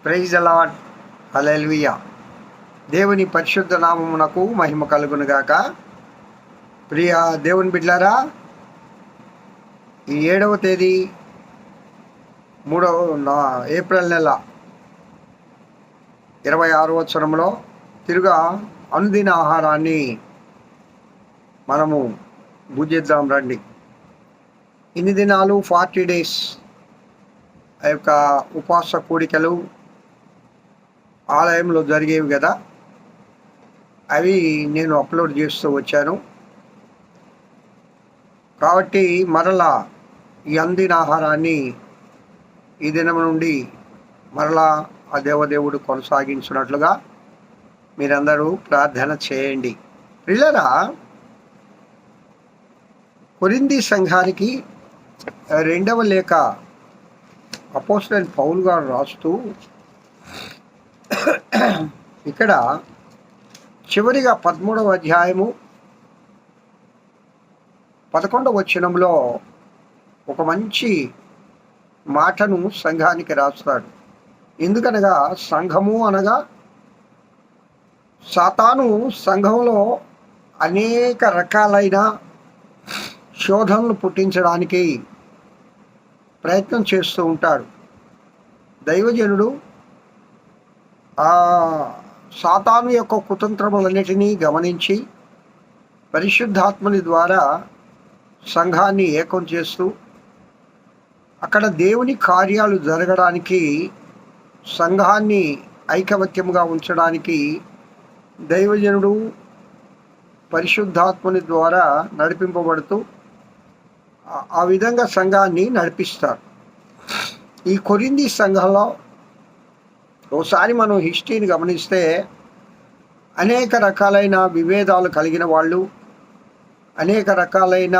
Praise the lord. హల్లెలూయా. దేవుని పరిశుద్ధ నామమునకు మహిమ కలుగునుగాక. ప్రియ దేవుని బిడ్డలారా, ఈ 7వ తేదీ ఏప్రిల్ నెల 26వ సంవత్సరంలో తిరుగా అనుదిన ఆహారాన్ని మనము భుజిద్దాం రండి. ఇన్ని దినాలు 40 డేస్ ఆ యొక్క ఉపవాస కూడికలు ఆలయంలో జరిగేవి కదా, అవి నేను అప్లోడ్ చేస్తూ వచ్చాను. కాబట్టి మరలా ఈ అందిన ఆహారాన్ని ఈ దినం నుండి మరలా ఆ దేవదేవుడు కొనసాగించినట్లుగా మీరందరూ ప్రార్థన చేయండి. పిల్లరా, కొరింథీ సంఘానికి 2వ లేఖ అపోస్తలుడైన పౌలు గారు రాస్తూ ఇక్కడ చివరిగా 13వ అధ్యాయము 11వ వచనంలో ఒక మంచి మాటను సంఘానికి రాస్తాడు. ఎందుకనగా సంఘము అనగా సాతాను సంఘంలో అనేక రకాలైన శోధనలు పుట్టించడానికి ప్రయత్నం చేస్తూ ఉంటాడు. దైవజనుడు ఆ సాతాను యొక్క కుతంత్రములన్నిటినీ గమనించి పరిశుద్ధాత్మని ద్వారా సంఘాన్ని ఏకం చేస్తూ అక్కడ దేవుని కార్యాలు జరగడానికి, సంఘాన్ని ఐకమత్యంగా ఉంచడానికి దైవజనుడు పరిశుద్ధాత్మని ద్వారా నడిపింపబడుతూ ఆ విధంగా సంఘాన్ని నడిపిస్తారు. ఈ కొరింథీ సంఘంలో ఒకసారి మనం హిస్టరీని గమనిస్తే అనేక రకాలైన విభేదాలు కలిగిన వాళ్ళు, అనేక రకాలైన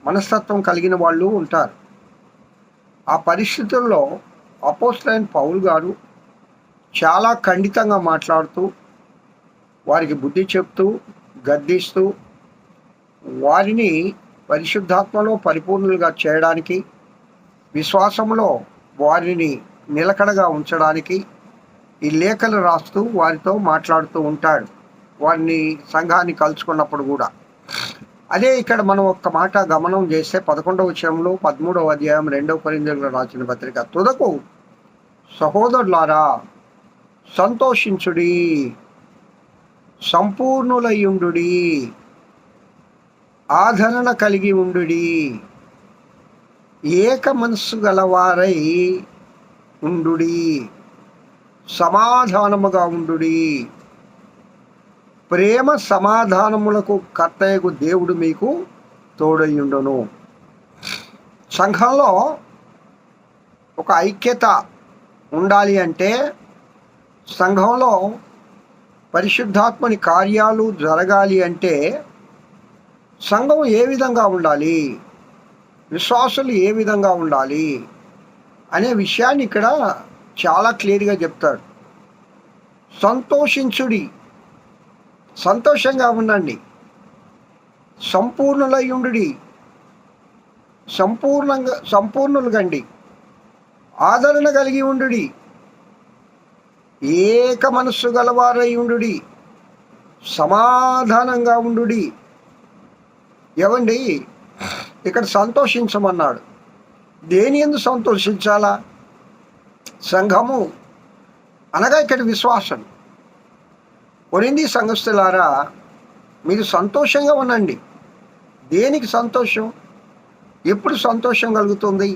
మనస్తత్వం కలిగిన వాళ్ళు ఉంటారు. ఆ పరిస్థితుల్లో అపోస్తలుడైన పౌలు గారు చాలా ఖండితంగా మాట్లాడుతూ, వారికి బుద్ధి చెప్తూ, గద్దిస్తూ, వారిని పరిశుద్ధాత్మలో పరిపూర్ణులుగా చేయడానికి, విశ్వాసంలో వారిని నిలకడగా ఉంచడానికి ఈ లేఖలు రాస్తూ వారితో మాట్లాడుతూ ఉంటాడు, వారిని సంఘాన్ని కలుసుకున్నప్పుడు కూడా. అదే ఇక్కడ మనం ఒక్క మాట గమనం చేస్తే 11వ వచనంలో 13వ అధ్యాయం 2వ కొరింథీయులకు రాసిన పత్రిక, తుదకు సహోదరులారా సంతోషించుడి, సంపూర్ణులయ్యుండుడి, ఆదరణ కలిగి ఉండుడి, ఏక మనస్సు గలవారై ఉండుడి, సమాధానముగా ఉండుడి, ప్రేమ సమాధానములకు కర్తయగు దేవుడు మీకు తోడయ్యుండును. సంఘంలో ఒక ఐక్యత ఉండాలి అంటే, సంఘంలో పరిశుద్ధాత్మని కార్యాలు జరగాలి అంటే సంఘం ఏ విధంగా ఉండాలి, విశ్వాసులు ఏ విధంగా ఉండాలి అనే విషయాన్ని ఇక్కడ చాలా క్లియర్గా చెప్తాడు. సంతోషించుడి, సంతోషంగా ఉండండి, సంపూర్ణులయ్యుండుడి, సంపూర్ణులుగండి, ఆదరణ కలిగి ఉండుడి, ఏక మనస్సు గలవారై ఉండుడి, సమాధానంగా ఉండుడి. ఏవండి, ఇక్కడ సంతోషించమన్నాడు. దేని యందు సంతోషించాలా? సంఘము అనగా ఇక్కడ విశ్వాసం. కొరింథీ సంఘస్థులారా, మీరు సంతోషంగా ఉండండి. దేనికి సంతోషం? ఎప్పుడు సంతోషం కలుగుతుంది?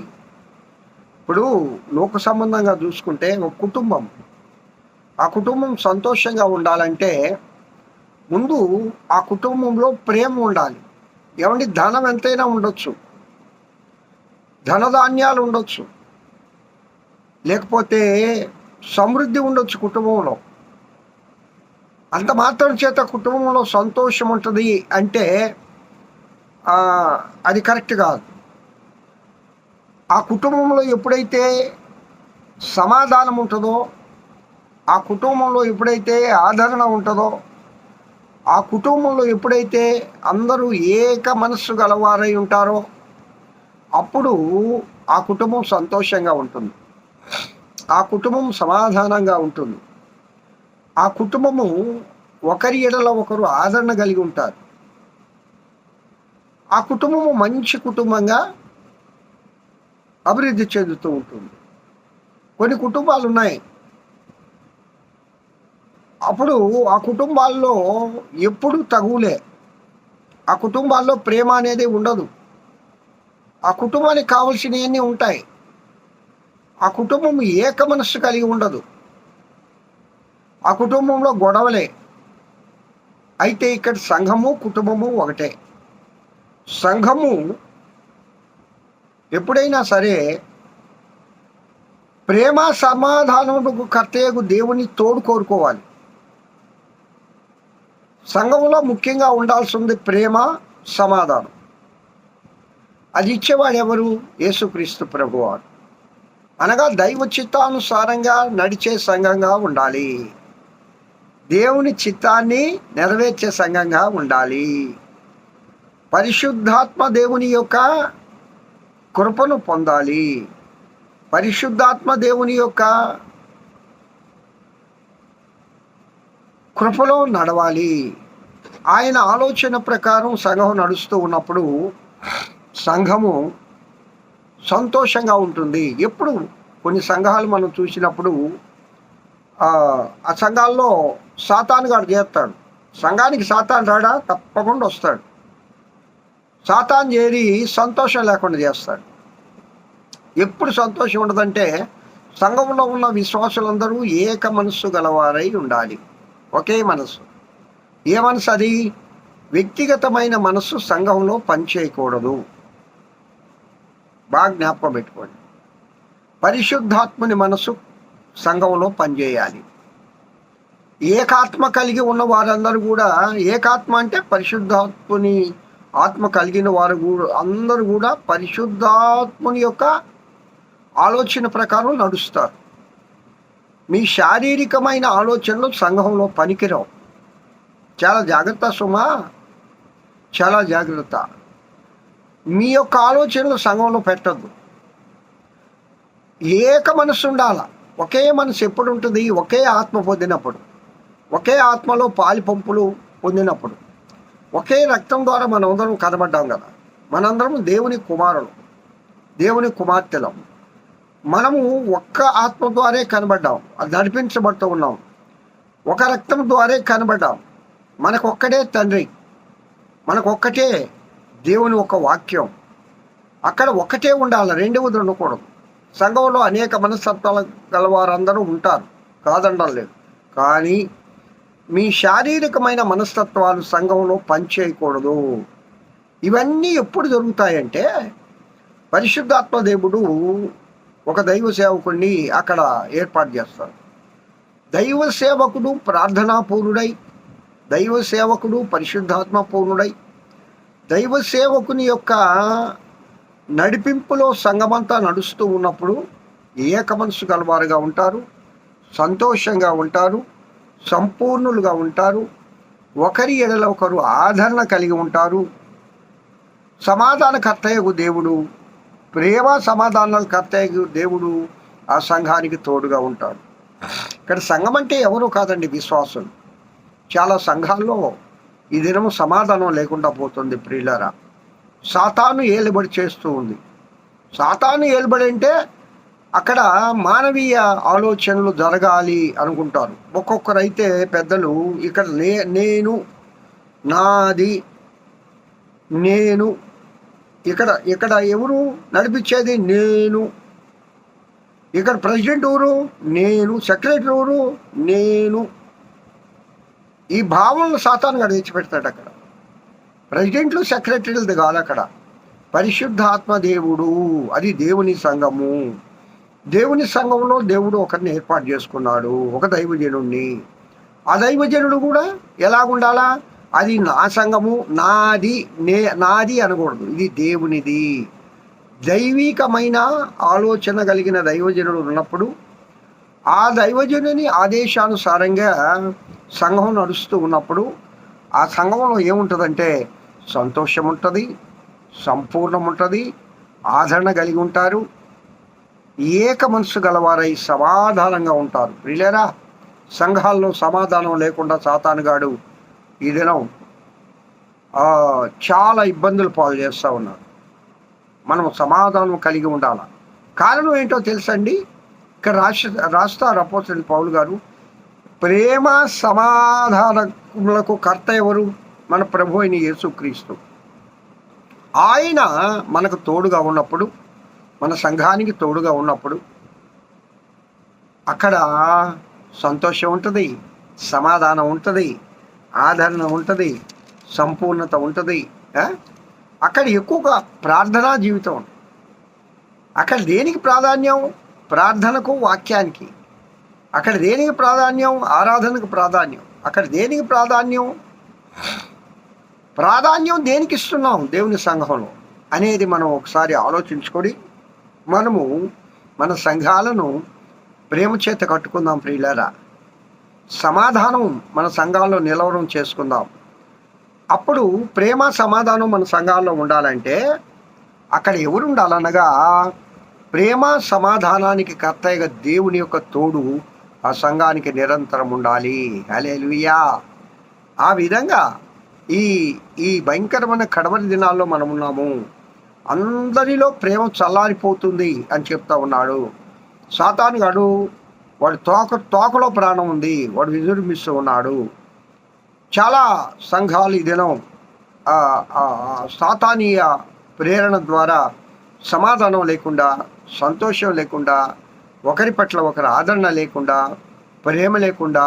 ఇప్పుడు లోక సంబంధంగా చూసుకుంటే ఒక కుటుంబం, ఆ కుటుంబం సంతోషంగా ఉండాలంటే ముందు ఆ కుటుంబంలో ప్రేమ ఉండాలి. ఏమండి, ధనం ఎంతైనా ఉండొచ్చు, ధనధాన్యాలు ఉండొచ్చు, లేకపోతే సమృద్ధి ఉండొచ్చు కుటుంబంలో. అంత మాత్రం చేత కుటుంబంలో సంతోషం ఉంటుంది అంటే అది కరెక్ట్ కాదు. ఆ కుటుంబంలో ఎప్పుడైతే సమాధానం ఉంటుందో, ఆ కుటుంబంలో ఎప్పుడైతే ఆదరణ ఉంటుందో, ఆ కుటుంబంలో ఎప్పుడైతే అందరూ ఏక మనస్సు గలవారై ఉంటారో అప్పుడు ఆ కుటుంబం సంతోషంగా ఉంటుంది. ఆ కుటుంబం సమాధానంగా ఉంటుంది. ఆ కుటుంబము ఒకరి ఎడల ఒకరు ఆదరణ కలిగి ఉంటారు. ఆ కుటుంబము మంచి కుటుంబంగా అభివృద్ధి చెందుతూ ఉంటుంది. కొన్ని కుటుంబాలు ఉన్నాయి, అప్పుడు ఆ కుటుంబాల్లో ఎప్పుడు తగులే. ఆ కుటుంబాల్లో ప్రేమ అనేది ఉండదు. ఆ కుటుంబానికి కావలసినవన్నీ ఉంటాయి. ఆ కుటుంబం ఏక మనస్సు కలిగి ఉండదు. ఆ కుటుంబంలో గొడవలే. అయితే ఇక్కడ సంఘము కుటుంబము ఒకటే. సంఘము ఎప్పుడైనా సరే ప్రేమ సమాధానములకు కర్తయ్యకు దేవుని తోడు కోరుకోవాలి. సంఘంలో ముఖ్యంగా ఉండాల్సింది ప్రేమ, సమాధానం. అది ఇచ్చేవాడు ఎవరు? యేసుక్రీస్తు ప్రభువారు. అనగా దైవ చిత్తానుసారంగా నడిచే సంఘంగా ఉండాలి. దేవుని చిత్తాన్ని నెరవేర్చే సంఘంగా ఉండాలి. పరిశుద్ధాత్మ దేవుని యొక్క కృపను పొందాలి. పరిశుద్ధాత్మ దేవుని యొక్క కృపలో నడవాలి. ఆయన ఆలోచన ప్రకారం సంఘం నడుస్తూ ఉన్నప్పుడు సంఘము సంతోషంగా ఉంటుంది. ఎప్పుడు కొన్ని సంఘాలు మనం చూసినప్పుడు ఆ సంఘాల్లో సాతాను గాడు చేస్తాడు. సంఘానికి సాతాను రాడా? తప్పకుండా వస్తాడు. సాతాను చేరి సంతోషం లేకుండా చేస్తాడు. ఎప్పుడు సంతోషం ఉండదంటే సంఘంలో ఉన్న విశ్వాసులందరూ ఏక మనస్సు గలవారై ఉండాలి. ఒకే మనస్సు. ఏ మనసు అది? వ్యక్తిగతమైన మనస్సు సంఘంలో పనిచేయకూడదు. బాగా జ్ఞాపకం పెట్టుకోండి. పరిశుద్ధాత్మని మనస్సు సంఘంలో పనిచేయాలి. ఏకాత్మ కలిగి ఉన్న వారందరూ కూడా, ఏకాత్మ అంటే పరిశుద్ధాత్మని ఆత్మ కలిగిన వారు అందరూ కూడా పరిశుద్ధాత్మని యొక్క ఆలోచన ప్రకారం నడుస్తారు. మీ శారీరకమైన ఆలోచనలు సంఘంలో పనికిరావు. చాలా జాగ్రత్త సుమా, చాలా జాగ్రత్త. మీ యొక్క ఆలోచనలు సంఘంలో పెట్టద్దు. ఏక మనస్సు ఉండాల. ఒకే మనసు ఎప్పుడు ఉంటుంది? ఒకే ఆత్మ పొందినప్పుడు, ఒకే ఆత్మలో పాలి పంపులు పొందినప్పుడు. ఒకే రక్తం ద్వారా మనందరం కనబడ్డాం కదా. మనందరం దేవుని కుమారులు, దేవుని కుమార్తెలం. మనము ఒక్క ఆత్మ ద్వారే కనబడ్డాం, అది నడిపించబడుతూ ఉన్నాం. ఒక రక్తం ద్వారే కనబడ్డాం. మనకొక్కడే తండ్రి, మనకొక్కటే దేవుని ఒక వాక్యం. అక్కడ ఒక్కటే ఉండాలి, రెండవది ఉండకూడదు. సంఘంలో అనేక మనస్తత్వాలు గలవారందరూ ఉంటారు, కాదండం లేదు. కానీ మీ శారీరకమైన మనస్తత్వాలు సంఘంలో పనిచేయకూడదు. ఇవన్నీ ఎప్పుడు జరుగుతాయంటే పరిశుద్ధాత్మ దేవుడు ఒక దైవ సేవకుడిని అక్కడ ఏర్పాటు చేస్తారు. దైవ సేవకుడు ప్రార్థనాపూర్ణుడై, దైవ సేవకుడు పరిశుద్ధాత్మ పూర్ణుడై, దైవ సేవకుని యొక్క నడిపింపులో సంఘమంతా నడుస్తూ ఉన్నప్పుడు ఏక మనసు గలవారుగా ఉంటారు, సంతోషంగా ఉంటారు, సంపూర్ణులుగా ఉంటారు, ఒకరి ఎడల ఒకరు ఆదరణ కలిగి ఉంటారు. సమాధానకర్తయ్యకు దేవుడు, ప్రేమ సమాధానాల కర్తయ్యకు దేవుడు ఆ సంఘానికి తోడుగా ఉంటాడు. ఇక్కడ సంఘం అంటే ఎవరు కాదండి, విశ్వాసులు. చాలా సంఘాల్లో ఈ దినము సమాధానం లేకుండా పోతుంది ప్రియులారా. సాతాను ఏలుబడి చేస్తూ ఉంది. సాతాను ఏలుబడి అంటే అక్కడ మానవీయ ఆలోచనలు జరగాలి అనుకుంటారు. ఒక్కొక్కరైతే పెద్దలు ఇక్కడ నేను, నాది, నేను, ఇక్కడ ఇక్కడ ఎవరు నడిపించేది? నేను. ఇక్కడ ప్రెసిడెంట్ ఎవరు? నేను. సెక్రటరీ ఎవరు? నేను. ఈ భావనలు సాతాను గాడు తెచ్చిపెడతాడు అక్కడ. ప్రెసిడెంట్లు సెక్రటరీలది కాదు అక్కడ. పరిశుద్ధాత్మ దేవుడు, అది దేవుని సంఘము. దేవుని సంఘంలో దేవుడు ఒకరిని ఏర్పాటు చేసుకున్నాడు, ఒక దైవజనుడిని. ఆ దైవజనుడు కూడా ఎలాగుండాలా? అది నా సంఘము, నాది, నాది అనకూడదు, ఇది దేవునిది. దైవికమైన ఆలోచన కలిగిన దైవజనుడు ఉన్నప్పుడు ఆ దైవజనుని ఆదేశానుసారంగా సంఘం నడుస్తూ ఉన్నప్పుడు ఆ సంఘంలో ఏముంటుందంటే సంతోషం ఉంటుంది, సంపూర్ణం ఉంటుంది, ఆదరణ కలిగి ఉంటారు. ఏక మనసు గలవారై సమాధానంగా ఉంటారు. ప్రియులారా, సంఘాల్లో సమాధానం లేకుండా సాతానుగాడు ఈ దినం చాలా ఇబ్బందులు పాలు చేస్తూ ఉన్నారు. మనం సమాధానం కలిగి ఉండాలి. కారణం ఏంటో తెలుసండి? ఇక్కడ రాస్తారు అపోస్తలుడైన పౌలు గారు, ప్రేమ సమాధానములకు కర్త ఎవరు? మన ప్రభు అయిన యేసుక్రీస్తు. ఆయన మనకు తోడుగా ఉన్నప్పుడు, మన సంఘానికి తోడుగా ఉన్నప్పుడు అక్కడ సంతోషం ఉంటుంది, సమాధానం ఉంటుంది, ఆదరణ ఉంటుంది, సంపూర్ణత ఉంటుంది. అక్కడ ఎక్కువగా ప్రార్థనా జీవితం ఉంటుంది. అక్కడ దేనికి ప్రాధాన్యం? ప్రార్థనకు, వాక్యానికి. అక్కడ దేనికి ప్రాధాన్యం? ఆరాధనకు ప్రాధాన్యం. అక్కడ దేనికి ప్రాధాన్యం? దేనికి ఇస్తున్నాం దేవుని సంఘంలో అనేది మనం ఒకసారి ఆలోచించుకొని మనము మన సంఘాలను ప్రేమ చేత కట్టుకుందాం. ప్రియులారా, సమాధానం మన సంఘాల్లో నిలవడం చేసుకుందాం. అప్పుడు ప్రేమ సమాధానం మన సంఘాల్లో ఉండాలంటే అక్కడ ఎవరు ఉండాలనగా, ప్రేమ సమాధానానికి కర్తయ్యగా దేవుని యొక్క తోడు ఆ సంఘానికి నిరంతరం ఉండాలి. హల్లెలూయా. ఆ విధంగా ఈ భయంకరమైన కడవరి దినాల్లో మనం ఉన్నాము. అందరిలో ప్రేమ చల్లారిపోతుంది అని చెప్తా ఉన్నాడు సాతానుగాడు. వాడు తోకలో ప్రాణం ఉంది, వాడు విజృంభిస్తూ ఉన్నాడు. చాలా సంఘాలు ఈ దినం సాతానీయ ప్రేరణ ద్వారా సమాధానం లేకుండా, సంతోషం లేకుండా, ఒకరి పట్ల ఒకరి ఆదరణ లేకుండా, ప్రేమ లేకుండా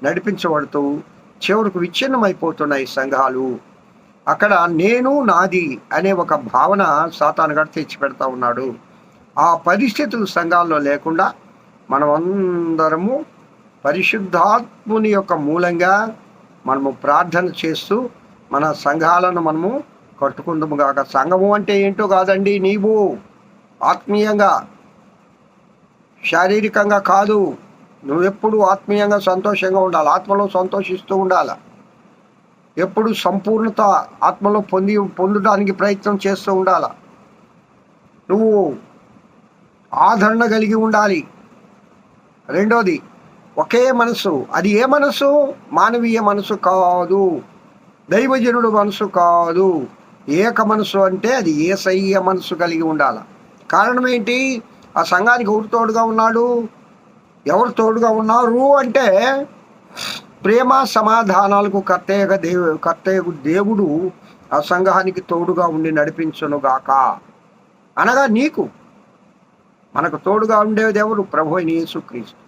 నడిపించబడుతూ చివరకు విచ్ఛిన్నమైపోతున్నాయి సంఘాలు. అక్కడ నేను నాది అనే ఒక భావన సాతానుగాడు తెచ్చిపెడతా ఉన్నాడు. ఆ పరిస్థితులు సంఘాల్లో లేకుండా మనం అందరము పరిశుద్ధాత్ముని యొక్క మూలంగా మనము ప్రార్థన చేస్తూ మన సంఘాలను మనము కట్టుకుందాము గాక. సంఘము అంటే ఏంటో కాదండి, నీవు ఆత్మీయంగా, శారీరకంగా కాదు. నువ్వెప్పుడు ఆత్మీయంగా సంతోషంగా ఉండాలి, ఆత్మలో సంతోషిస్తూ ఉండాలి. ఎప్పుడు సంపూర్ణత ఆత్మలో పొందడానికి ప్రయత్నం చేస్తూ ఉండాలి. నువ్వు ఆదరణ కలిగి ఉండాలి. రెండోది, ఒకే మనసు. అది ఏ మనసు? మానవీయ మనసు కాదు, దైవజనుడు మనసు కాదు. ఏక మనసు అంటే అది యేసయ్య మనసు కలిగి ఉండాలి. కారణం ఏంటి? ఆ సంఘానికి ఎవరు తోడుగా ఉన్నాడు? ఎవరు తోడుగా ఉన్నారు అంటే ప్రేమ సమాధానాలకు కర్తయ్యకు దేవుడు ఆ సంఘానికి తోడుగా ఉండి నడిపించును గాక. అనగా నీకు, మనకు తోడుగా ఉండేది ఎవరు? ప్రభు అయిన యేసుక్రీస్తు.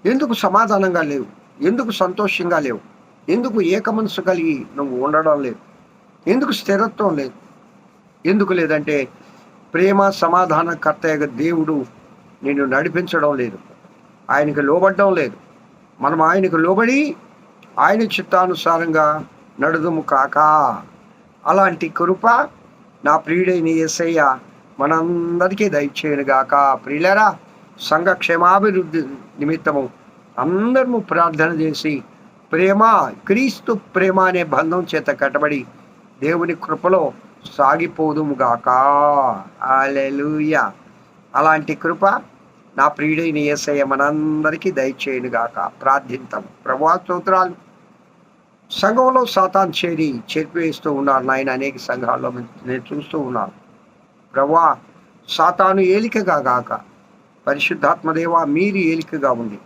ఎందుకు సమాధానంగా లేవు? ఎందుకు సంతోషంగా లేవు? ఎందుకు ఏక మనసు కలిగి నువ్వు ఉండడం లేదు? ఎందుకు స్థిరత్వం లేదు? ఎందుకు లేదంటే ప్రేమ సమాధాన కర్తయ్య దేవుడు నిన్ను నడిపించడం లేదు, ఆయనకు లోబడడం లేదు. మనం ఆయనకు లోబడి ఆయన చిత్తానుసారంగా నడుదుము కాక. అలాంటి కృప నా ప్రియుడైన యేసయ్య మనందరికీ దయచేయను గాక. ప్రియులారా, సంఘ క్షేమాభివృద్ధి నిమిత్తము అందరము ప్రార్థన చేసి క్రీస్తు ప్రేమ అనే బంధం చేత కట్టబడి దేవుని కృపలో సాగిపోదుము గాక. హల్లెలూయా. అలాంటి కృప నా ప్రియుడైన యేసయ్య మనందరికీ దయచేయను గాక. ప్రార్థిద్దాం. ప్రభువా స్తోత్రాలు. సంఘంలో సాతాను చెరిపివేస్తూ ఉన్నారు నాయన. అనేక సంఘాల్లో నేను చూస్తూ ఉన్నాను. ప్రభువా, సాతాను ఏలికగా గాక, పరిశుద్ధాత్మదేవ మీరు ఏలికగా ఉంది.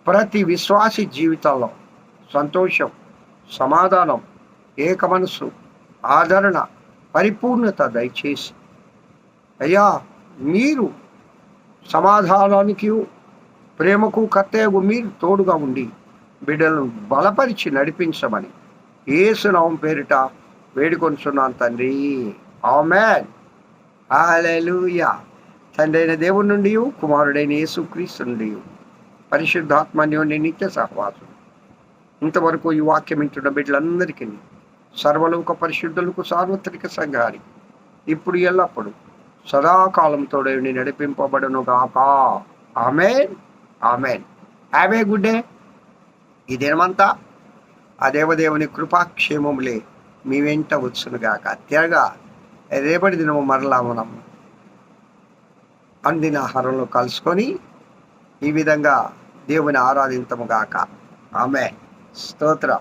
ప్రతి విశ్వాసి జీవితంలో సంతోషం, సమాధానం, ఏక మనసు, ఆదరణ, పరిపూర్ణత దయచేసి అయ్యా, మీరు సమాధానానికి ప్రేమకు కర్తయ్యకు మీరు తోడుగా ఉండి బిడ్డలను బలపరిచి నడిపించమని యేసు నామం పేరిట వేడుకొనుచున్నాను తండ్రి. ఆమేన్. హల్లెలూయా. తండ్రి అయిన దేవుని నుండి, కుమారుడైన యేసుక్రీస్తు నుండి, పరిశుద్ధాత్మన్యోని నిత్య సహవాసం ఇంతవరకు ఈ వాక్యం వింటున్న బిడ్డలందరికీ, సర్వలోక పరిశుద్ధులకు, సార్వత్రిక సంఘానికి ఇప్పుడు ఎల్లప్పుడు సదాకాలంతో నడిపింపబడును గాక. Amen. Amen. Have a good day. ఈ దినమంతా ఆ దేవదేవుని కృపాక్షేమములే మీ వెంట వచ్చును గాక. తిరగా రేపటి దినము మరలా మనం అందిన ఆహారంలో కలుసుకొని ఈ విధంగా దేవుని ఆరాధింతముగాక. ఆమె స్తోత్రం.